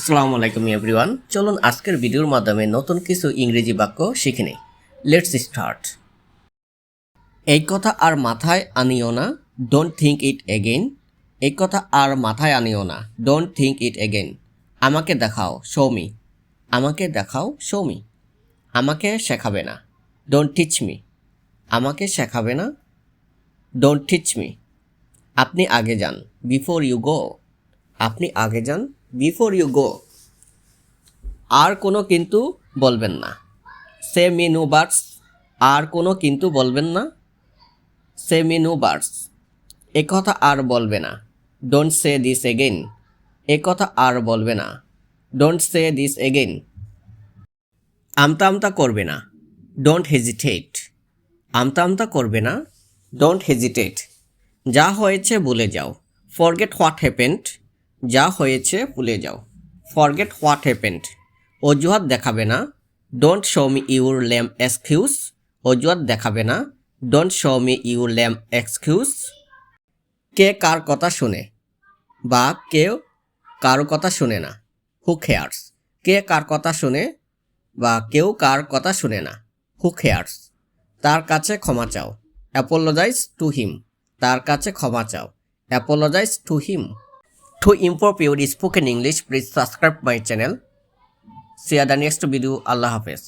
আসসালামু আলাইকুম এভরিওয়ান। চলুন আজকের ভিডিওর মাধ্যমে নতুন কিছু ইংরেজি বাক্য শিখে নিই। Let's start. এই কথা আর মাথায় আনিও না, ডোন্ট থিঙ্ক ইট এগেইন। এই কথা আর মাথায় আনিও না, ডোন্ট থিঙ্ক ইট এগেইন। আমাকে দেখাও, শো মি। আমাকে দেখাও, শো মি। আমাকে শেখাবে না, ডোন্ট টিচ মি। আমাকে শেখাবে না, ডোন্ট টিচ মি। আপনি আগে যান, বিফোর ইউ গো। আপনি আগে যান, বিফোর ইউ গো। আর কোনো কিন্তু বলবেন না, সে মি নো বাটস। আর কোনো কিন্তু বলবেন না, সে মি নো বাটস। এ কথা আর বলবে না, ডোন্ট সে দিস এগেইন। এ কথা আর বলবে না, ডোন্ট সে দিস এগেইন। আমতা আমতা করবে না, ডোন্ট হেজিটেট। আমতা আমতা করবে না, ডোন্ট হেজিটেট। যা হয়েছে ভুলে যাও, ফরগেট হোয়াট হ্যাপেন্ড। যা হয়েছে ভুলে যাও, ফরগেট হোয়াট হ্যাপেন্ড। অজুহাত দেখাবে না, don't show me your lame excuse. অজুহাত দেখাবে না, don't show me your lame excuse. কে কার কথা শুনে বা কেউ কারো কথা শুনে না, হু কেয়ার্স। কে কার কথা শুনে বা কেউ কার কথা শুনে না, হু কেয়ার্স। তার কাছে ক্ষমা চাও, অ্যাপোলোজাইজ টু হিম। তার কাছে ক্ষমা চাও, apologise to him. To improve your spoken English, please subscribe my channel. See you at the next video. Allah Hafiz.